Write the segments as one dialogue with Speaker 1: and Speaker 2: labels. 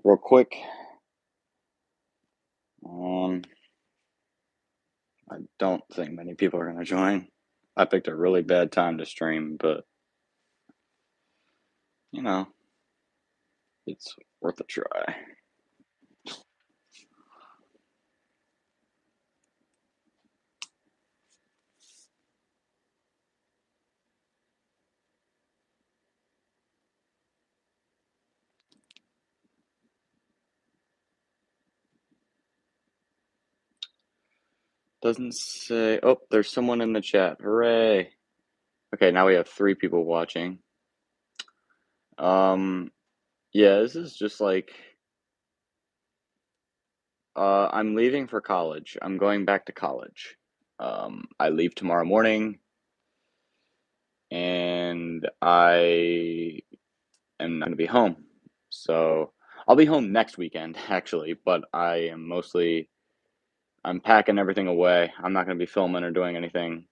Speaker 1: real quick. Um, I don't think many people are gonna join. I picked a really bad time to stream, but you know, it's worth a try. Doesn't say. Oh, there's someone in the chat. Hooray! Okay, now we have 3 people watching. Um, yeah, this is just like I'm leaving for college. I'm going back to college. I leave tomorrow morning, and I am gonna be home. So I'll be home next weekend, actually, but I'm packing everything away. I'm not gonna be filming or doing anything.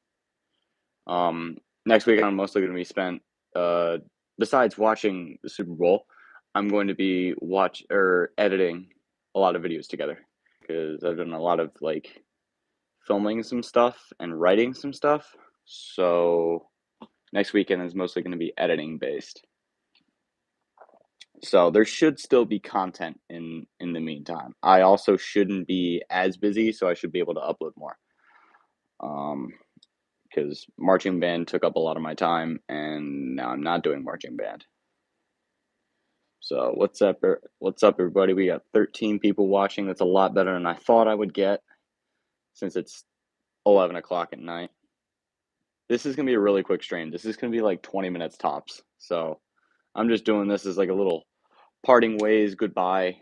Speaker 1: Um, Next weekend I'm mostly gonna be spent uh besides watching the Super Bowl, I'm going to be watch or editing a lot of videos together because I've done a lot of like filming some stuff and writing some stuff. So next weekend is mostly gonna be editing based. So there should still be content in the meantime. I also shouldn't be as busy, so I should be able to upload more. Um, because marching band took up a lot of my time, and now I'm not doing marching band. So what's up? What's up, everybody? We got 13 people watching. That's a lot better than I thought I would get, since it's 11 o'clock at night. This is gonna be a really quick stream. This is gonna be like 20 minutes tops. So I'm just doing this as like a little parting ways goodbye.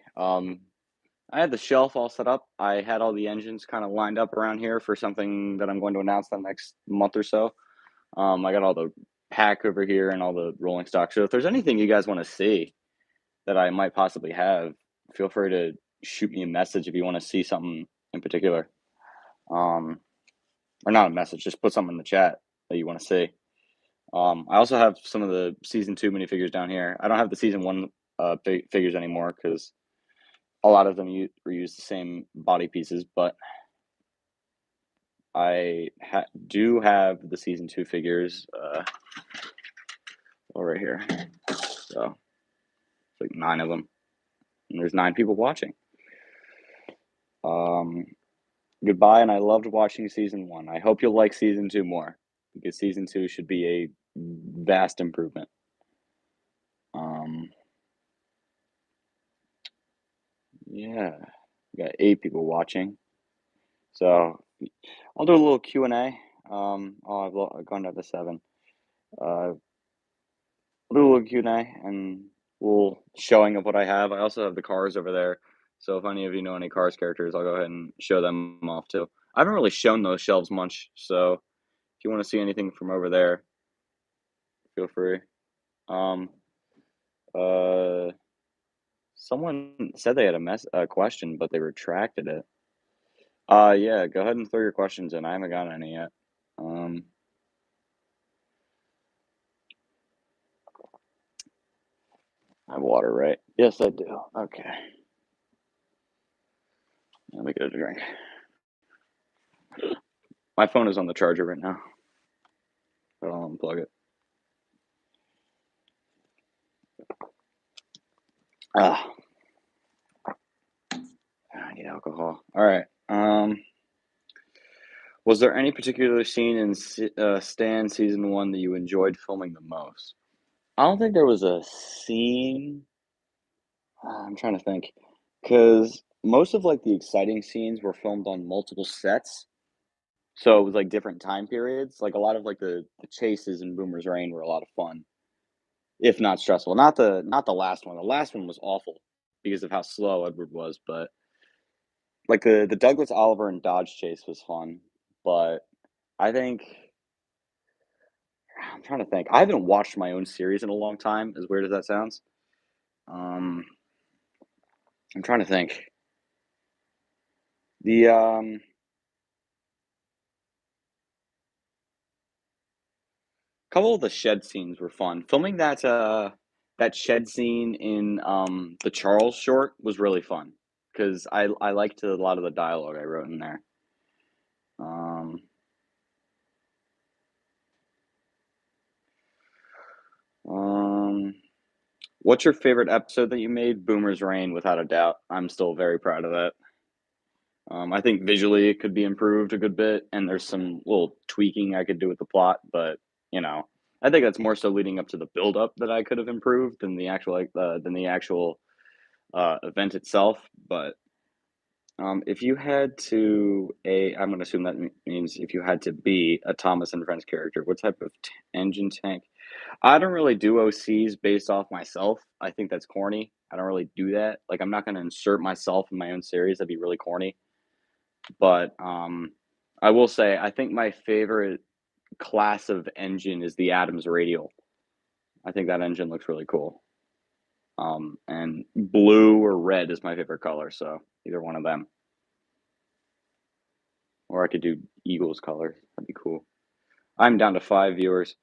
Speaker 1: I had the shelf all set up. I had all the engines kind of lined up around here for something that I'm going to announce the next month or so. I got all the pack over here and all the rolling stock. So if there's anything you guys want to see that I might possibly have, feel free to shoot me a message if you want to see something in particular. Um, or not a message, just put something in the chat that you want to see. I also have some of the season 2 minifigures down here. I don't have the season 1 figures anymore because a lot of them reuse the same body pieces, but do have the season 2 figures over here. So it's like 9 of them, and there's 9 people watching. Um, Goodbye, and I loved watching season 1. I hope you'll like season 2 more because season 2 should be a vast improvement. Um, yeah, we got 8 people watching, so I'll do a little Q&A. I've gone down to 7. Uh, we'll do a little Q&A and little showing of what I have. I also have the cars over there, so if any of you know any Cars characters, I'll go ahead and show them off too. I haven't really shown those shelves much, so if you want to see anything from over there, feel free. Um, uh, Someone said they had a question, but they retracted it. Yeah, go ahead and throw your questions in. I haven't got any yet. Um, I have water, right? Yes, I do. Okay, let me get a drink. My phone is on the charger right now, but I'll unplug it. Ah, I need alcohol. All right. Was there any particular scene in Stan season 1 that you enjoyed filming the most? I don't think there was a scene. I'm trying to think, because most of like the exciting scenes were filmed on multiple sets, so it was like different time periods. Like a lot of like the chases in Boomer's Reign were a lot of fun, if not stressful. Not the last one. The last one was awful because of how slow Edward was, but like the Douglas Oliver and Dodge chase was fun. But I think I'm trying to think. I haven't watched my own series in a long time. As weird as that sounds, um, I'm trying to think. The couple of the shed scenes were fun. Filming that that shed scene in the Charles short was really fun because I liked a lot of the dialogue I wrote in there. Um, um, what's your favorite episode that you made? Boomer's Reign, without a doubt. I'm still very proud of that. I think visually it could be improved a good bit, and there's some little tweaking I could do with the plot, but you know, I think that's more so leading up to the build up that I could have improved than the actual event itself. But if you had to I'm going to assume that means if you had to be a Thomas and Friends character, what type of engine tank? I don't really do OCs based off myself. I think that's corny. I don't really do that. Like, I'm not going to insert myself in my own series. That'd be really corny. But I will say, I think my favorite class of engine is the Adams Radial. I think that engine looks really cool. And blue or red is my favorite color, so either one of them. Or I could do Eagles color. That'd be cool. I'm down to 5 viewers.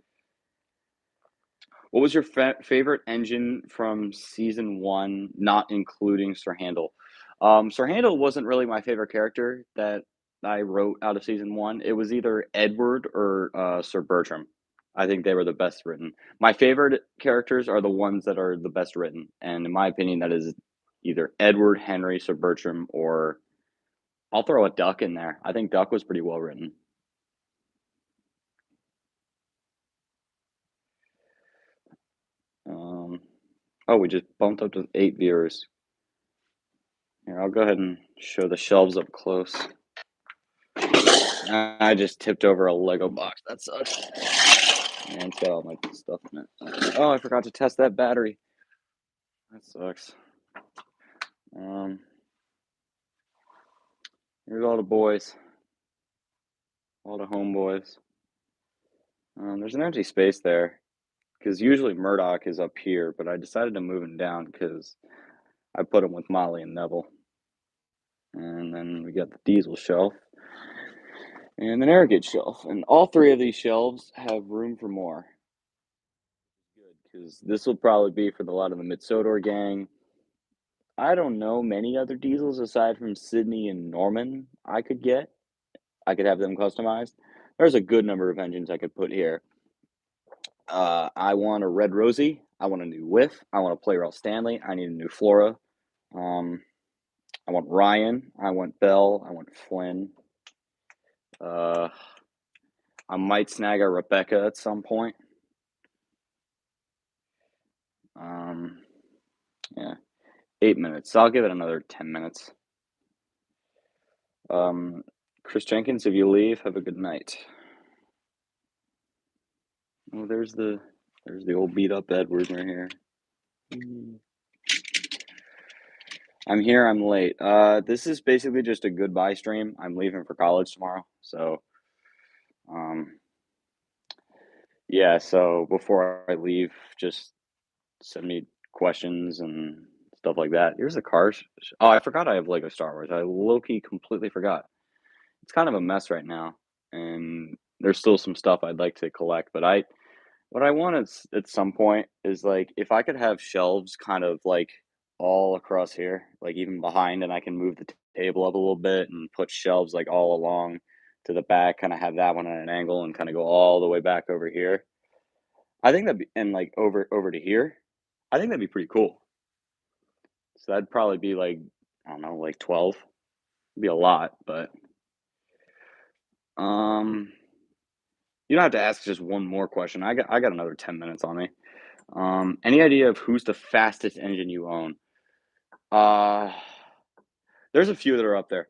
Speaker 1: What was your favorite engine from season one, not including Sir Handel? Sir Handel wasn't really my favorite character that I wrote out of season one. It was either Edward or Sir Bertram. I think they were the best written. My favorite characters are the ones that are the best written, and in my opinion, that is either Edward, Henry, Sir Bertram, or I'll throw a Duck in there. I think Duck was pretty well written. Oh, we just bumped up to 8 viewers. Here, I'll go ahead and show the shelves up close. I just tipped over a Lego box. That sucks. And it's got all my stuff in it. Oh, I forgot to test that battery. That sucks. Here's all the boys. All the homeboys. There's an empty space there. Because usually Murdoch is up here, but I decided to move him down because I put him with Molly and Neville. And then we got the Diesel shelf. And an Arrogate shelf. And all three of these shelves have room for more. Good, because this will probably be for a lot of the Mid-Sodor gang. I don't know many other Diesels aside from Sydney and Norman I could get. I could have them customized. There's a good number of engines I could put here. I want a Red Rosie. I want a new Whiff. I want a Playrel Stanley. I need a new Flora. I want Ryan. I want Bell. I want Flynn. I might snag a Rebecca at some point. Yeah, 8 minutes. So I'll give it another 10 minutes. Chris Jenkins, if you leave, have a good night. Oh, there's the old beat up Edward right here. I'm here. I'm late. This is basically just a goodbye stream. I'm leaving for college tomorrow, so yeah. So before I leave, just send me questions and stuff like that. Here's the cars. Oh, I forgot I have Lego Star Wars. I low-key completely forgot. It's kind of a mess right now, and there's still some stuff I'd like to collect. But what I want is, at some point is like if I could have shelves kind of like all across here, like even behind, and I can move the table up a little bit and put shelves like all along to the back, kind of have that one at an angle and kind of go all the way back over here. I think that'd be and like over to here. I think that'd be pretty cool. So that'd probably be like I don't know, like 12. It'd be a lot, but um you don't have to ask just one more question. I got another 10 minutes on me. Any idea of who's the fastest engine you own? Uh, there's a few that are up there.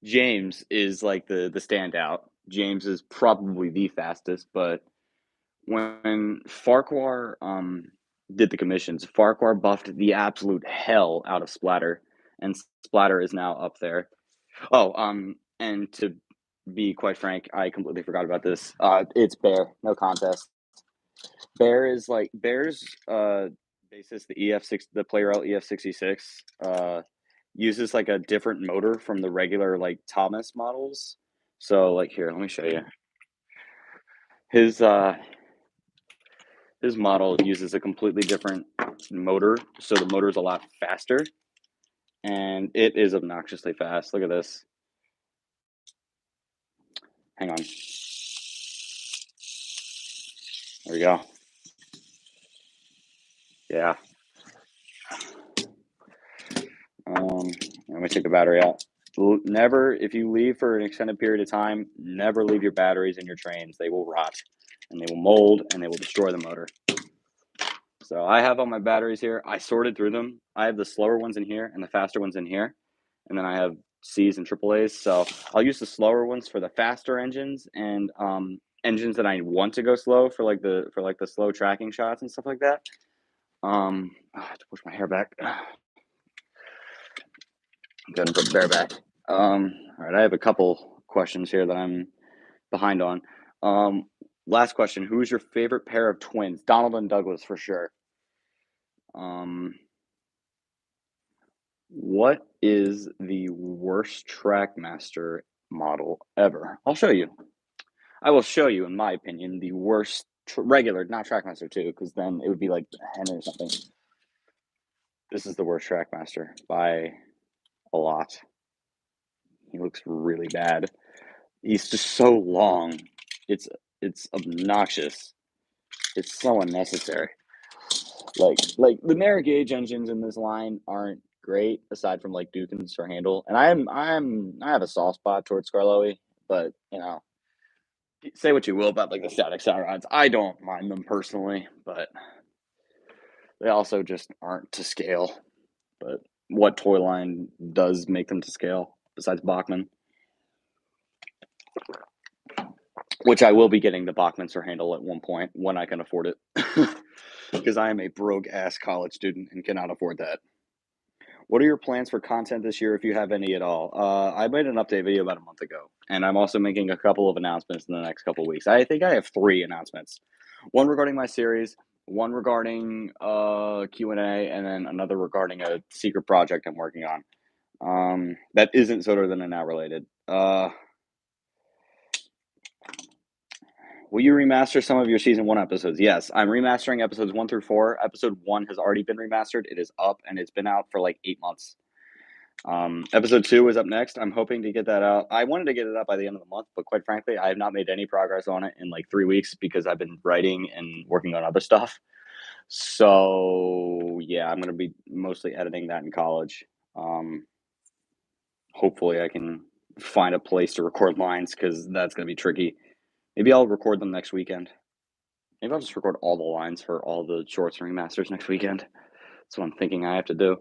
Speaker 1: James is like the standout. James is probably the fastest, but when Farquhar did the commissions, Farquhar buffed the absolute hell out of Splatter, and Splatter is now up there. Oh, and to be quite frank, I completely forgot about this. It's Bear, no contest. Bear's basis, the EF6, the Playrel EF66, uses like a different motor from the regular like Thomas models. So like here, let me show you. His His model uses a completely different motor, so the motor is a lot faster, and it is obnoxiously fast. Look at this. Hang on. There we go. Yeah. Let me take the battery out. Never, if you leave for an extended period of time, never leave your batteries in your trains. They will rot, and they will mold, and they will destroy the motor. So I have all my batteries here. I sorted through them. I have the slower ones in here and the faster ones in here, and then I have C's and AAA's. So I'll use the slower ones for the faster engines and engines that I want to go slow for like the slow tracking shots and stuff like that. I have to push my hair back. I'm gonna put the hair back. All right, I have a couple questions here that I'm behind on. Last question: who's your favorite pair of twins? Donald and Douglas for sure. Um, what is the worst Trackmaster model ever? I'll show you. I will show you, in my opinion, the worst regular, not Trackmaster 2, because then it would be like a hen or something. This is the worst Trackmaster by a lot. He looks really bad. He's just so long. It's obnoxious. It's so unnecessary. Like the Mara Gage engines in this line aren't great, aside from like Dukins for handle. And I have a soft spot towards Scarloey, but say what you will about like the static side rods. I don't mind them personally, but they also just aren't to scale. But what toy line does make them to scale besides Bachmann? Which I will be getting the Bachmann handle at one point when I can afford it. Because I am a broke ass college student and cannot afford that. What are your plans for content this year, if you have any at all? I made an update video about a month ago, and I'm also making a couple of announcements in the next couple of weeks. I think I have 3 announcements: one regarding my series, one regarding Q&A, and then another regarding a secret project I'm working on. That isn't Soda Than It Now related. Will you remaster some of your season 1 episodes? Yes, I'm remastering episodes 1 through 4. Episode 1 has already been remastered. It is up, and it's been out for like 8 months. Episode 2 is up next. I'm hoping to get that out. I wanted to get it up by the end of the month, but quite frankly, I have not made any progress on it in like 3 weeks because I've been writing and working on other stuff. So yeah, I'm gonna be mostly editing that in college. Hopefully, I can find a place to record lines because that's gonna be tricky. Maybe I'll record them next weekend. Maybe I'll just record all the lines for all the shorts and remasters next weekend. That's what I'm thinking I have to do.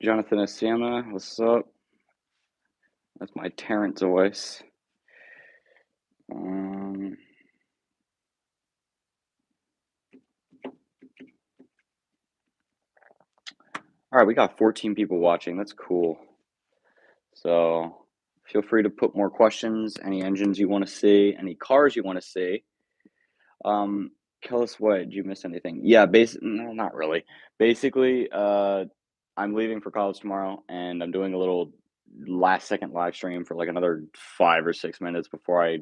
Speaker 1: Jonathan Asiama, what's up? That's my Terrence voice. All right, we got 14 people watching. That's cool. So feel free to put more questions, any engines you want to see, any cars you want to see. Kellis, what? Did you miss anything? Yeah, no, not really. Basically, I'm leaving for college tomorrow, and I'm doing a little last-second live stream for like another 5 or 6 minutes before I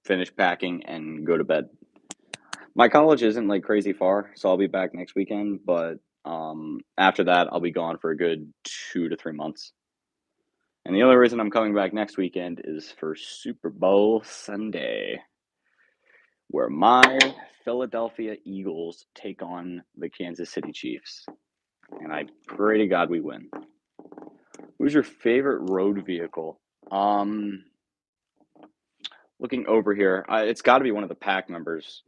Speaker 1: finish packing and go to bed. My college isn't like crazy far, so I'll be back next weekend, but after that, I'll be gone for a good 2 to 3 months. And the only reason I'm coming back next weekend is for Super Bowl Sunday, where my Philadelphia Eagles take on the Kansas City Chiefs. And I pray to God we win. Who's your favorite road vehicle? Looking over here, it's got to be one of the pack members.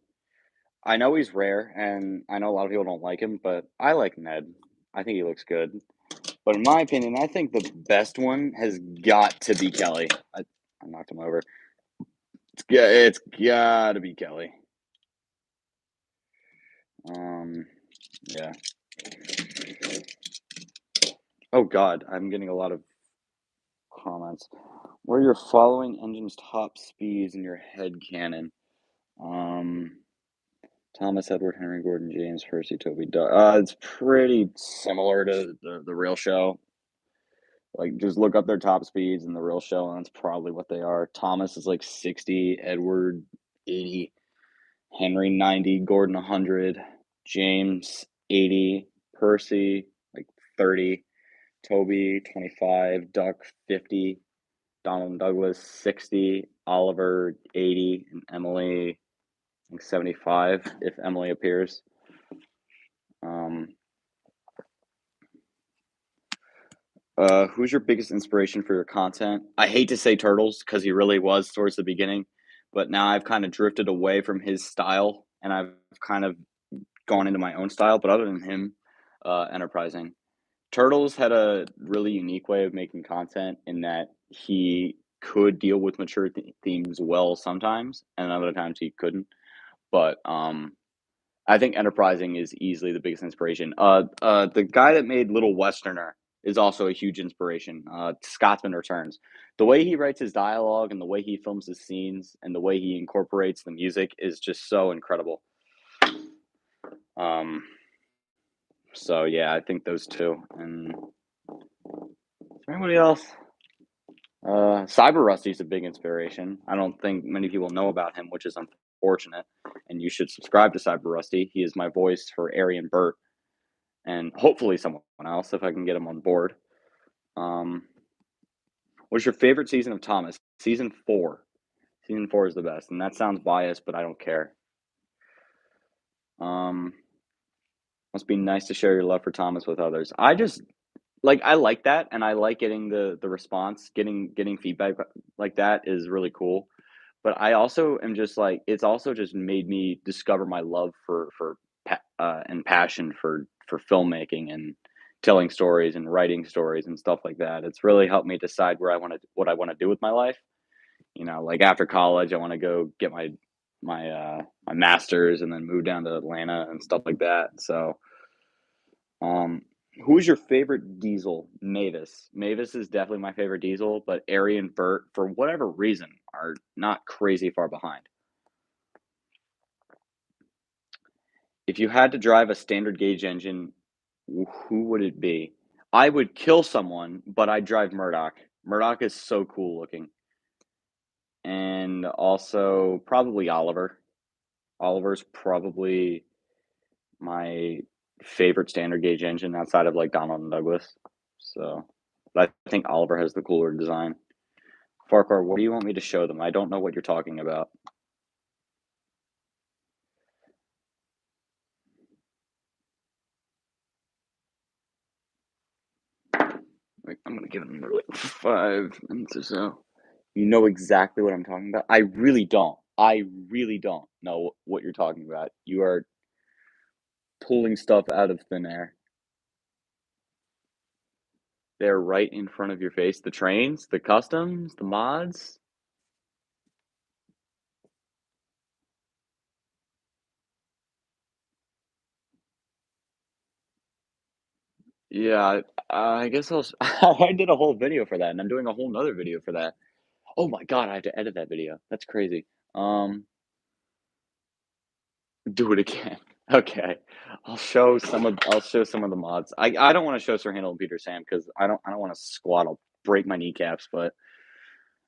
Speaker 1: I know he's rare, and I know a lot of people don't like him, but I like Ned. I think he looks good. But in my opinion, I think the best one has got to be Kelly. I knocked him over. It's got to be Kelly. Yeah. Oh God, I'm getting a lot of comments. What are your following engines' top speeds in your head canon? Thomas, Edward, Henry, Gordon, James, Percy, Toby, Doug. It's pretty similar to the real show. Like, just look up their top speeds in the real show, and that's probably what they are. Thomas is like 60. Edward, 80, Henry 90, Gordon 100, James 80, Percy like 30, Toby 25, Duck 50, Donald and Douglas 60, Oliver 80, and Emily I think 75 if Emily appears. Who's your biggest inspiration for your content? I hate to say Turtles because he really was towards the beginning, but now I've kind of drifted away from his style and I've kind of gone into my own style. But other than him, enterprising. Turtles had a really unique way of making content in that he could deal with mature themes well sometimes, and other times he couldn't. But I think enterprising is easily the biggest inspiration. The guy that made Little Westerner is also a huge inspiration. Scotsman Returns. The way he writes his dialogue and the way he films his scenes and the way he incorporates the music is just so incredible. So yeah, I think those two. And is there anybody else? Cyber Rusty's a big inspiration. I don't think many people know about him, which is unfortunate. And you should subscribe to Cyber Rusty. He is my voice for Ari and Bert, and hopefully someone else if I can get him on board. What's your favorite season of Thomas? Season 4. Season 4 is the best, and that sounds biased, but I don't care. Must be nice to share your love for Thomas with others. I like that, and I like getting the response, getting feedback like that is really cool. But I also am just like it's also just made me discover my love for and passion for filmmaking and telling stories and writing stories and stuff like that. It's really helped me decide what I want to do with my life. Like after college, I want to go get my master's and then move down to Atlanta and stuff like that. So, um, who's your favorite Diesel? Mavis. Mavis is definitely my favorite Diesel, but Ari and Bert, for whatever reason, are not crazy far behind. If you had to drive a standard gauge engine, who would it be? I would kill someone, but I'd drive Murdoch. Murdoch is so cool looking. And also probably Oliver. Oliver's probably my favorite standard gauge engine outside of like Donald and Douglas. So, but I think Oliver has the cooler design. Farquhar, what do you want me to show them? I don't know what you're talking about. Like, I'm gonna give him like 5 minutes or so. You know exactly what I'm talking about. I really don't. I really don't know what you're talking about. You are pulling stuff out of thin air. They're right in front of your face. The trains, the customs, the mods. Yeah, I guess I did a whole video for that, and I'm doing a whole nother video for that. Oh my god, I have to edit that video. That's crazy. Um, do it again. Okay, I'll show some of the mods. I don't want to show Sir Handel and Peter Sam because I don't want to squat. I'll break my kneecaps, but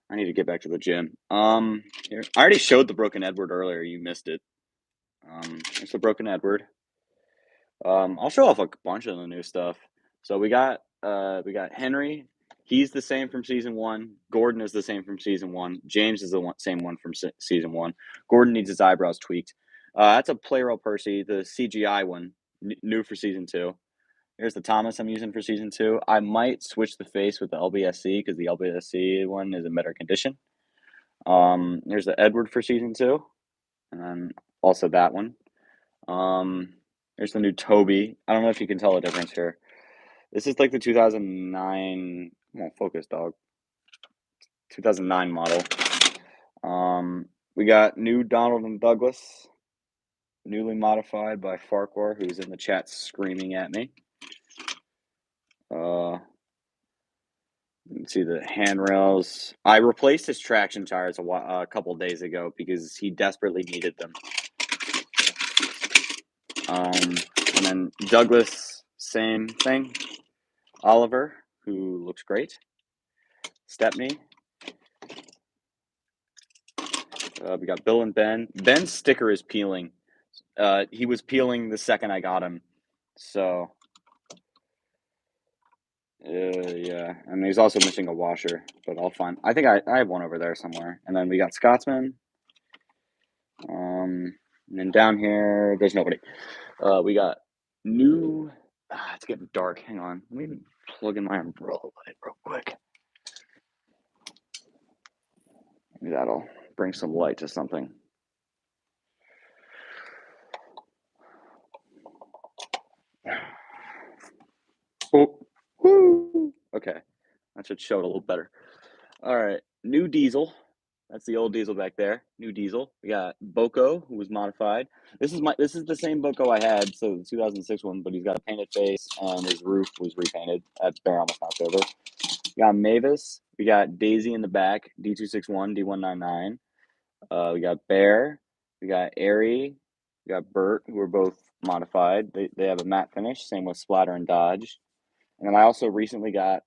Speaker 1: I need to get back to the gym. Here, I already showed the Broken Edward earlier. You missed it. Here's the Broken Edward. I'll show off a bunch of the new stuff. So we got Henry. He's the same from season 1. Gordon is the same from season 1. James is the same one from season 1. Gordon needs his eyebrows tweaked. That's a Playrel Percy, the CGI one, new for season 2. Here's the Thomas I'm using for season 2. I might switch the face with the LBSC because the LBSC one is in better condition. Here's the Edward for season 2, and then also that one. There's the new Toby. I don't know if you can tell the difference here. This is like the 2009. Come on, focus, dog. 2009 model. We got new Donald and Douglas, newly modified by Farquhar, who's in the chat screaming at me. You can see the handrails. I replaced his traction tires a couple days ago because he desperately needed them. And then Douglas, same thing. Oliver, who looks great. Stepney. We got Bill and Ben. Ben's sticker is peeling. He was peeling the second I got him. So, yeah. And he's also missing a washer, but I'll find. I think I have one over there somewhere. And then we got Scotsman. And then down here, there's nobody. We got new. It's getting dark. Hang on. Let me plug in my umbrella light real quick. Maybe that'll bring some light to something. Oh, woo! Okay, that should show it a little better. All right, new diesel. That's the old diesel back there. New diesel. We got Boko, who was modified. This is the same Boko I had, so the 2006 one, but he's got a painted face and his roof was repainted. That's bare almost knocked over. We got Mavis. We got Daisy in the back, D261, D199. We got Bear. We got Airy. We got Bert, who are both modified. They have a matte finish. Same with Splatter and Dodge. And then I also recently got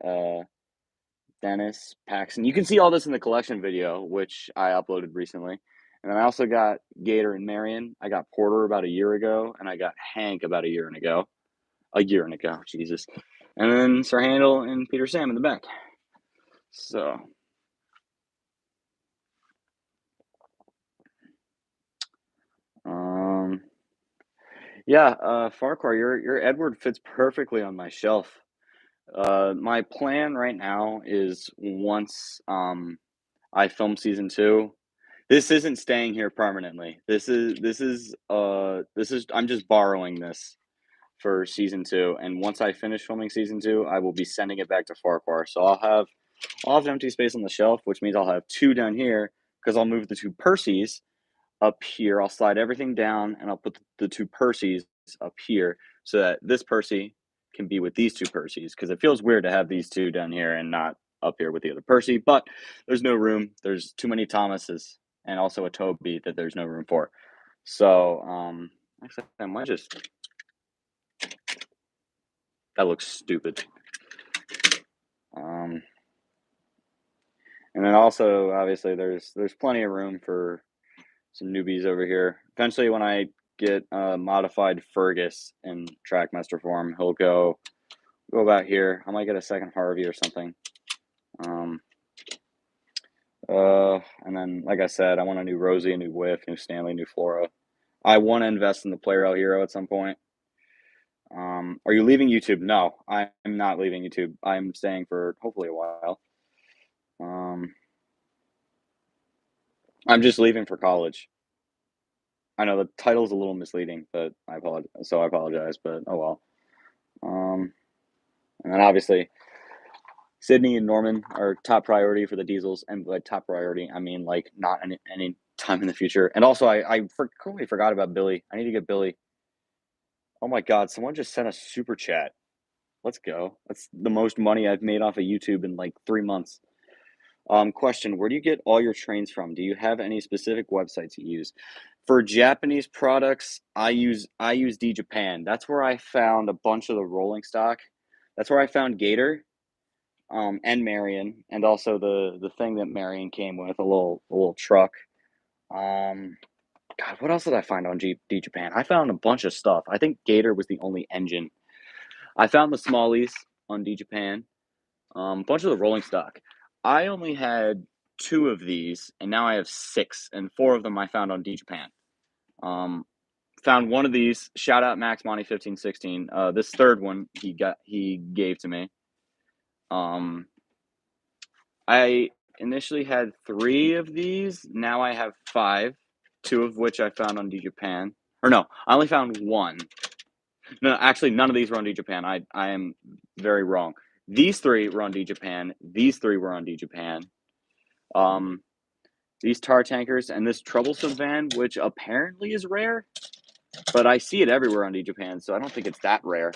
Speaker 1: Dennis Paxton. You can see all this in the collection video, which I uploaded recently. And then I also got Gator and Marion. I got Porter about a year ago, and I got Hank about a year ago. Jesus. And then Sir Handel and Peter Sam in the back. So, yeah, Farquhar, your Edward fits perfectly on my shelf. My plan right now is once I film season 2. This isn't staying here permanently. I'm just borrowing this for season 2, and once I finish filming season 2, I will be sending it back to Farquhar. So I'll have an empty space on the shelf, which means I'll have 2 down here because I'll move the 2 Percys up here. I'll slide everything down and I'll put the 2 Percys up here so that this Percy can be with these 2 Percys, because it feels weird to have these 2 down here and not up here with the other Percy, but there's no room. There's too many Thomases and also a Toby that there's no room for. So, actually, I might just. That looks stupid. And then also, obviously, there's plenty of room for some newbies over here. Eventually, when I get modified Fergus in Trackmaster form, he'll go about here. I might get a second Harvey or something. And then, like I said, I want a new Rosie, a new Whiff, new Stanley, new Flora. I want to invest in the Play Rail Hero at some point. Are you leaving YouTube? No, I'm not leaving YouTube. I'm staying for hopefully a while. I'm just leaving for college. I know the title's a little misleading, but I apologize, but oh well. And then obviously, Sydney and Norman are top priority for the diesels, and by top priority, I mean like not any time in the future. And also, I completely forgot about Billy. I need to get Billy. Oh my God! Someone just sent a super chat. Let's go. That's the most money I've made off of YouTube in like 3 months. Question: where do you get all your trains from? Do you have any specific websites you use? For Japanese products, I use D Japan. That's where I found a bunch of the rolling stock. That's where I found Gator, and Marion, and also the thing that Marion came with, a little truck. God, what else did I find on D Japan? I found a bunch of stuff. I think Gator was the only engine. I found the Smallies on D Japan. A bunch of the rolling stock. I only had 2 of these, and now I have 6, and 4 of them I found on D Japan. Found one of these. Shout out Max Monty 1516. This third one he gave to me. I initially had 3 of these. Now I have 5, 2 of which I found on D Japan. Or no, I only found 1. No, actually, none of these were on D Japan. I am very wrong. These 3 were on D Japan. These 3 were on D Japan. These tar tankers and this troublesome van, which apparently is rare, but I see it everywhere on D Japan, so I don't think it's that rare.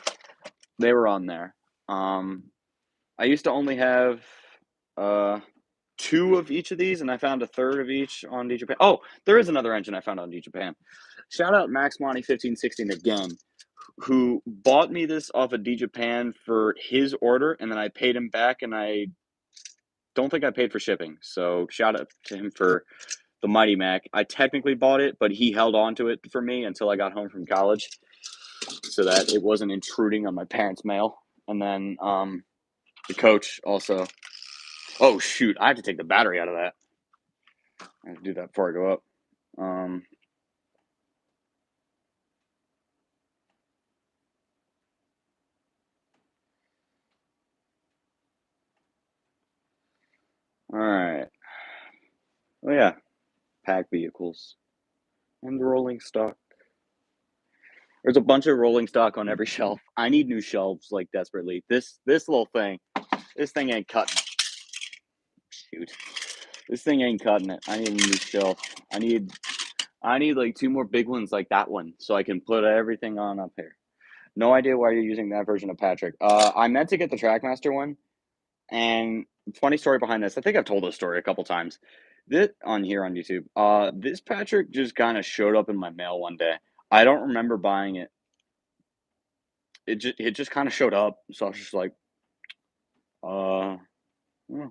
Speaker 1: They were on there. I used to only have 2 of each of these, and I found a third of each on D Japan. Oh, there is another engine I found on D Japan. Shout out Max Monty 1516 again, who bought me this off of D Japan for his order, and then I paid him back, and I don't think I paid for shipping. So shout out to him for the Mighty Mac. I technically bought it, but he held on to it for me until I got home from college so that it wasn't intruding on my parents' mail. And then the coach also. Oh, shoot. I have to take the battery out of that. I have to do that before I go up. All right. Oh, yeah. Pack vehicles and rolling stock. There's a bunch of rolling stock on every shelf. I need new shelves like desperately. This little thing, this thing ain't cutting. Shoot, this thing ain't cutting it. I need a new shelf. I need like 2 more big ones like that one, so I can put everything on up here. No idea why you're using that version of Patrick. I meant to get the Trackmaster one, and funny story behind this. I think I've told this story a couple times. This on here on YouTube. This Patrick just kind of showed up in my mail one day. I don't remember buying it. It just kind of showed up, so I was just like, uh, hmm,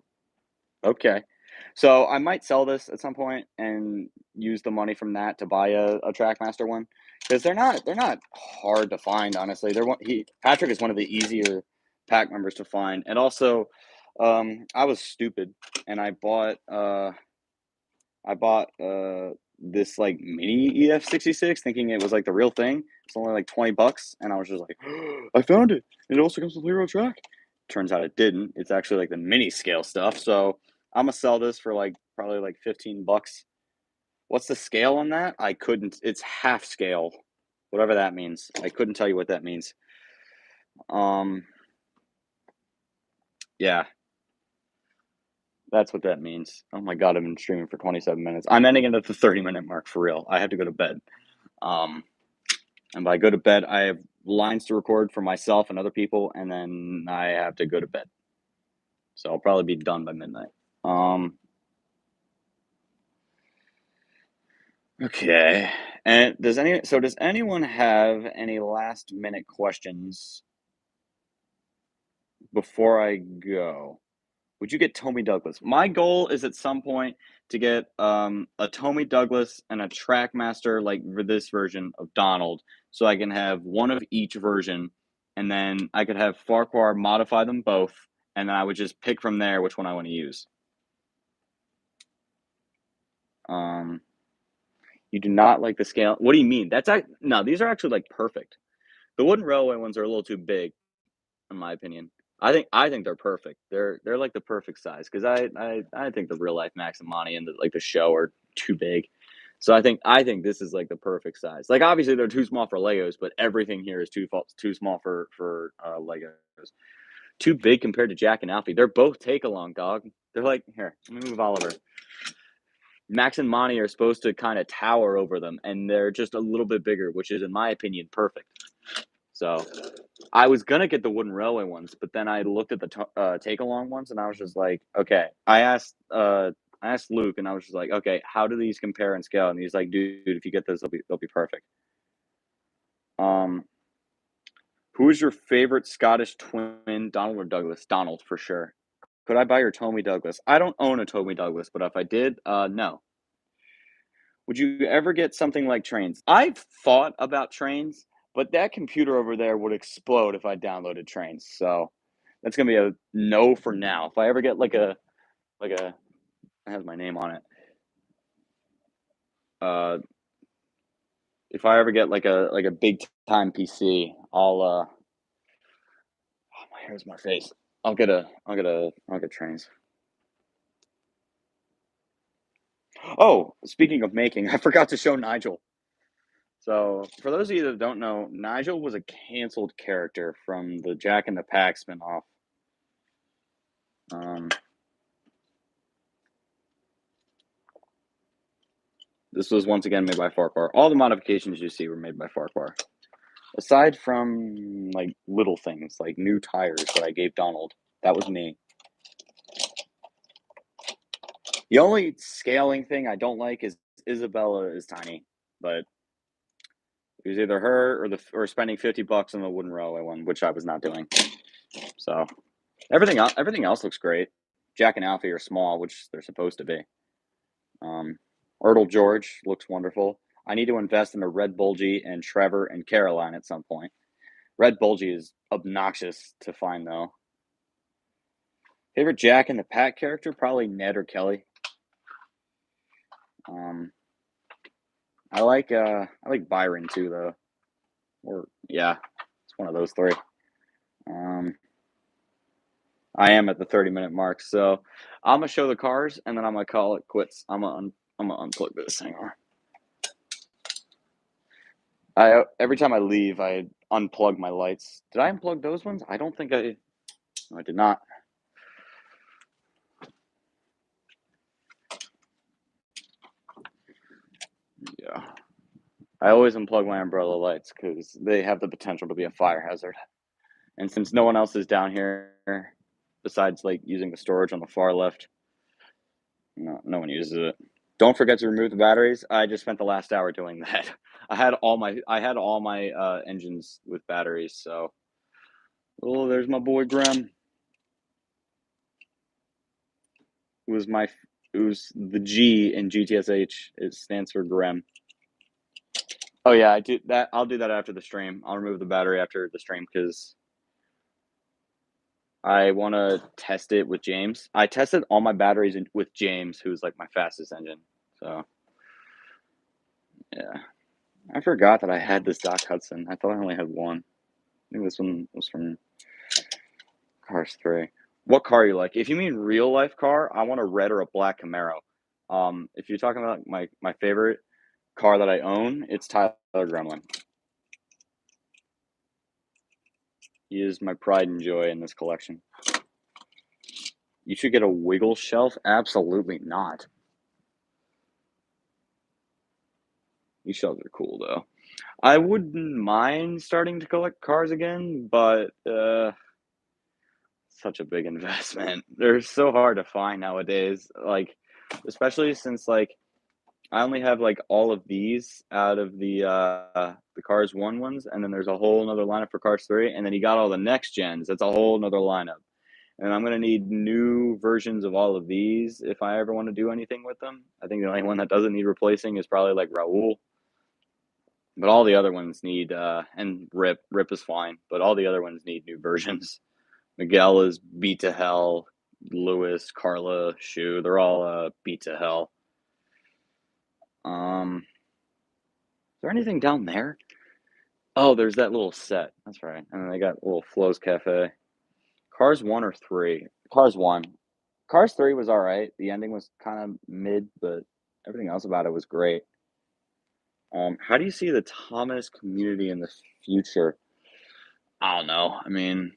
Speaker 1: okay. So I might sell this at some point and use the money from that to buy a Trackmaster one because they're not hard to find. Honestly, Patrick is one of the easier pack members to find, and also, I was stupid and I bought this like mini EF66 thinking it was like the real thing. It's only like $20, and I was just like, I found it. It also comes with Hero Track. Turns out it didn't. It's actually like the mini scale stuff. So I'm gonna sell this for like probably like $15. What's the scale on that? I couldn't. It's half scale, whatever that means. I couldn't tell you what that means. Um, yeah, that's what that means. Oh my god, I've been streaming for 27 minutes. I'm ending it at the 30-minute mark for real. I have to go to bed. Um, and by go to bed, I have lines to record for myself and other people, and then I have to go to bed. So I'll probably be done by midnight. Okay. And does anyone have any last minute questions before I go? Would you get Tommy Douglas? My goal is at some point to get a Tommy Douglas and a Trackmaster like for this version of Donald, so I can have one of each version, and then I could have Farquhar modify them both, and then I would just pick from there which one I want to use. You do not like the scale? What do you mean? No, these are actually like perfect. The wooden railway ones are a little too big, in my opinion. I think they're perfect. They're like the perfect size because I think the real life Max and Monty and the show are too big. So I think this is like the perfect size. Like obviously they're too small for Legos, but everything here is too small for Legos. Too big compared to Jack and Alfie. They're both take along, dog. They're like here. Let me move Oliver. Max and Monty are supposed to kind of tower over them, and they're just a little bit bigger, which is, in my opinion, perfect. So I was gonna get the wooden railway ones, but then I looked at the take along ones, and I was just like, okay. I asked Luke, and I was just like, okay, how do these compare in scale? And he's like, dude, if you get those, they'll be perfect. Who is your favorite Scottish twin, Donald or Douglas? Donald for sure. Could I buy your Tommy Douglas? I don't own a Tommy Douglas, but if I did, no. Would you ever get something like Trains? I've thought about Trains, but that computer over there would explode if I downloaded Trains. So that's gonna be a no for now. If I ever get like a it has my name on it. Uh, if I ever get like a big time PC, oh my hair's my face. I'll get Trains. Oh, speaking of making, I forgot to show Nigel. So, for those of you that don't know, Nigel was a canceled character from the Jack and the Pack spinoff. Um, this was once again made by Farquhar. All the modifications you see were made by Farquhar. Aside from like little things like new tires that I gave Donald, that was me. The only scaling thing I don't like is Isabella is tiny, but it was either her or spending $50 on the wooden railway one, which I was not doing. So everything else looks great. Jack and Alfie are small, which they're supposed to be. Ertl George looks wonderful. I need to invest in a Red Bulgy and Trevor and Caroline at some point. Red Bulgy is obnoxious to find though. Favorite Jack and the Pack character? Probably Ned or Kelly. I like Byron too though. Or yeah, it's one of those three. I am at the 30-minute mark, so I'm gonna show the cars and then I'm gonna call it quits. I'm gonna unplug this. Hang on. Every time I leave, I unplug my lights. Did I unplug those ones? I don't think I. No, I did not. Yeah. I always unplug my umbrella lights because they have the potential to be a fire hazard. And since no one else is down here, besides like using the storage on the far left, no one uses it. Don't forget to remove the batteries. I just spent the last hour doing that. I had all my engines with batteries. So, oh, there's my boy Grem. It was the G in GTSH. It stands for Grem. Oh yeah, I do that. I'll do that after the stream. I'll remove the battery after the stream because I want to test it with James. I tested all my batteries with James, who's like my fastest engine. So yeah, I forgot that I had this Doc Hudson. I thought I only had one. I think this one was from Cars 3. What car you like? If you mean real life car, I want a red or a black Camaro. If you're talking about my favorite car that I own, it's Tyler Gremlin. He is my pride and joy in this collection. You should get a wiggle shelf? Absolutely not. These shelves are cool though. I wouldn't mind starting to collect cars again, but such a big investment. They're so hard to find nowadays. Like, especially since like I only have like all of these out of the Cars 1 ones, and then there's a whole another lineup for Cars 3, and then you got all the next gens. That's a whole another lineup. And I'm gonna need new versions of all of these if I ever want to do anything with them. I think the only one that doesn't need replacing is probably like Raul. But all the other ones need and Rip is fine, but all the other ones need new versions. Miguel is beat to hell. Lewis, Carla, Shu, they're all beat to hell. Is there anything down there? Oh, there's that little set. That's right. And then they got little Flo's Cafe. Cars 1 or 3? Cars 1. Cars 3 was all right. The ending was kind of mid, but everything else about it was great. How do you see the Thomas community in the future? I don't know. I mean,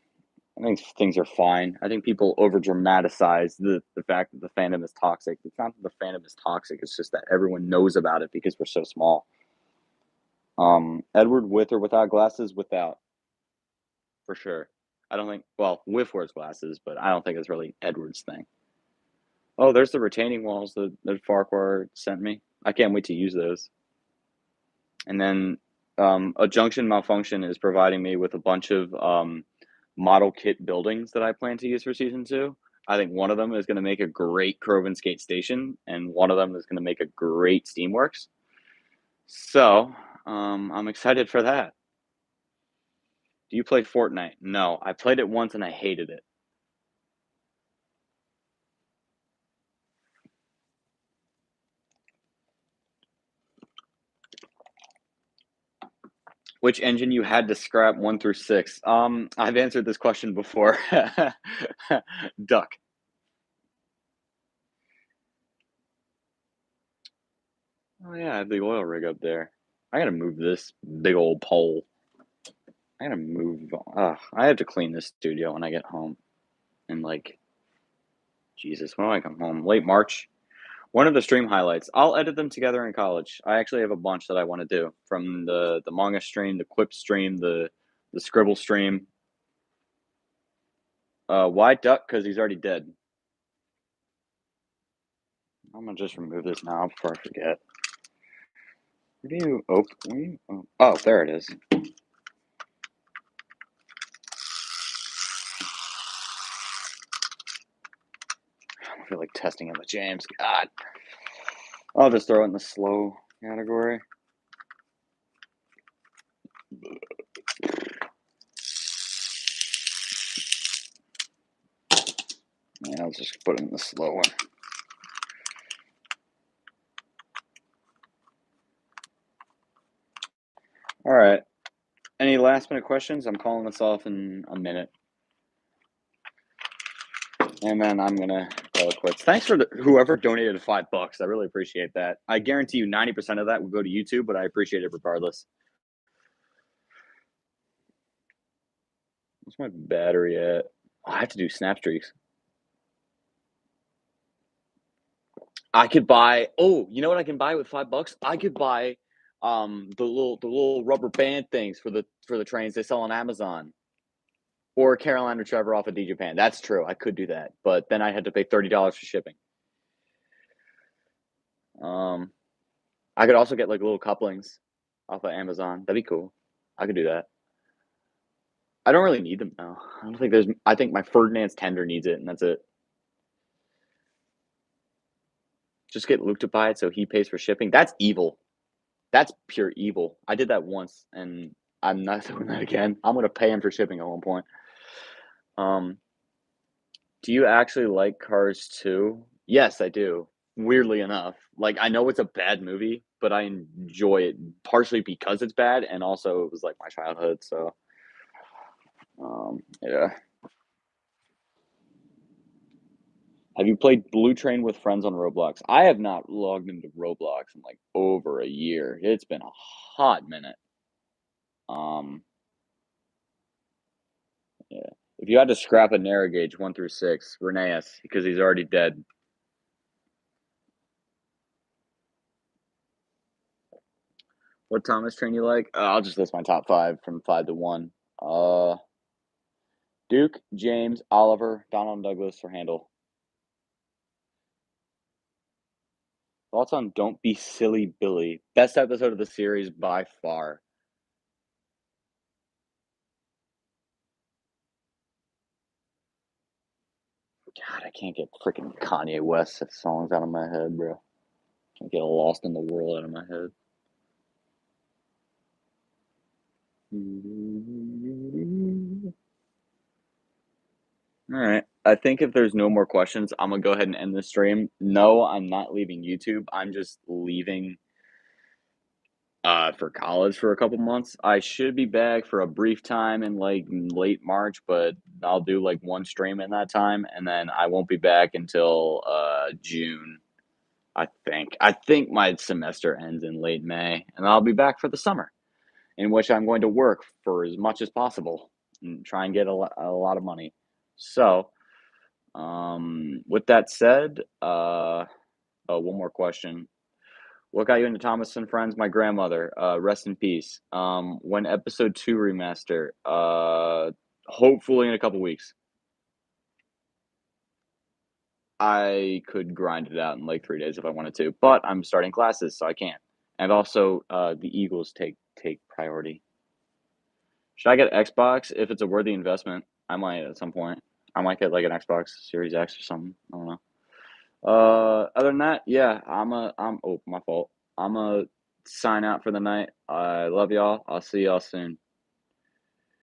Speaker 1: I think things are fine. I think people over dramatize the fact that the fandom is toxic. It's not that the fandom is toxic, it's just that everyone knows about it because we're so small. Edward with or without glasses? Without, for sure. I don't think, well, Whiff wears glasses, but I don't think it's really Edward's thing. Oh, there's the retaining walls that Farquhar sent me. I can't wait to use those. And then a junction malfunction is providing me with a bunch of model kit buildings that I plan to use for season 2. I think one of them is going to make a great Krovan Skate Station, and one of them is going to make a great Steamworks. So I'm excited for that. Do you play Fortnite? No, I played it once and I hated it. Which engine you had to scrap 1 through 6? I've answered this question before. Duck. Oh yeah, I have the oil rig up there. I gotta move this big old pole. I gotta move. I have to clean this studio when I get home. And like, Jesus, when do I come home? Late March. One of the stream highlights. I'll edit them together in college. I actually have a bunch that I want to do from the manga stream, the quip stream, the scribble stream. Why Duck? Because he's already dead. I'm gonna just remove this now before I forget. Where do you open? Oh, there it is. I feel like testing it with James. God. I'll just throw it in the slow category. Yeah, I'll just put it in the slow one. All right. Any last minute questions? I'm calling this off in a minute. And then I'm gonna call it quits. Thanks for whoever donated $5. I really appreciate that. I guarantee you 90% of that will go to YouTube, but I appreciate it regardless. What's my battery at? Oh, I have to do snap streaks. I could buy. Oh, you know what I can buy with $5? I could buy the little rubber band things for the trains they sell on Amazon. Or Carolina Retriever off of D Japan. That's true. I could do that, but then I had to pay $30 for shipping. I could also get like little couplings off of Amazon. That'd be cool. I could do that. I don't really need them though. I don't think there's. I think my Ferdinand's tender needs it, and that's it. Just get Luke to buy it so he pays for shipping. That's evil. That's pure evil. I did that once, and I'm not doing that again. I'm gonna pay him for shipping at one point. Um, do you actually like Cars 2? Yes, I do. Weirdly enough, like I know it's a bad movie, but I enjoy it partially because it's bad, and also it was like my childhood. So, yeah. Have you played Blue Train with friends on Roblox? I have not logged into Roblox in like over a year. It's been a hot minute. Um, yeah. If you had to scrap a narrow gauge 1 through 6, Rheneas, because he's already dead. What Thomas train you like? I'll just list my top 5 from 5 to 1. Uh, Duke, James, Oliver, Donald Douglas, or Handel. Thoughts on Don't Be Silly Billy? Best episode of the series by far. God, I can't get freaking Kanye West songs out of my head, bro. Can't get Lost in the World out of my head. All right. I think if there's no more questions, I'm gonna go ahead and end the stream. No, I'm not leaving YouTube. I'm just leaving for college for a couple months. I should be back for a brief time in like late March, but I'll do like one stream in that time, and then I won't be back until June. I think. I think my semester ends in late May, and I'll be back for the summer, in which I'm going to work for as much as possible and try and get a lot of money. So, with that said, oh, one more question. What got you into Thomas and Friends? My grandmother. Rest in peace. When episode 2 remaster? Hopefully in a couple weeks. I could grind it out in like 3 days if I wanted to, but I'm starting classes, so I can't. And also, the Eagles take priority. Should I get Xbox if it's a worthy investment? I might at some point. I might get like an Xbox Series X or something. I don't know. Other than that, yeah, I'm oh, my fault. I'm a sign out for the night. I love y'all. I'll see y'all soon.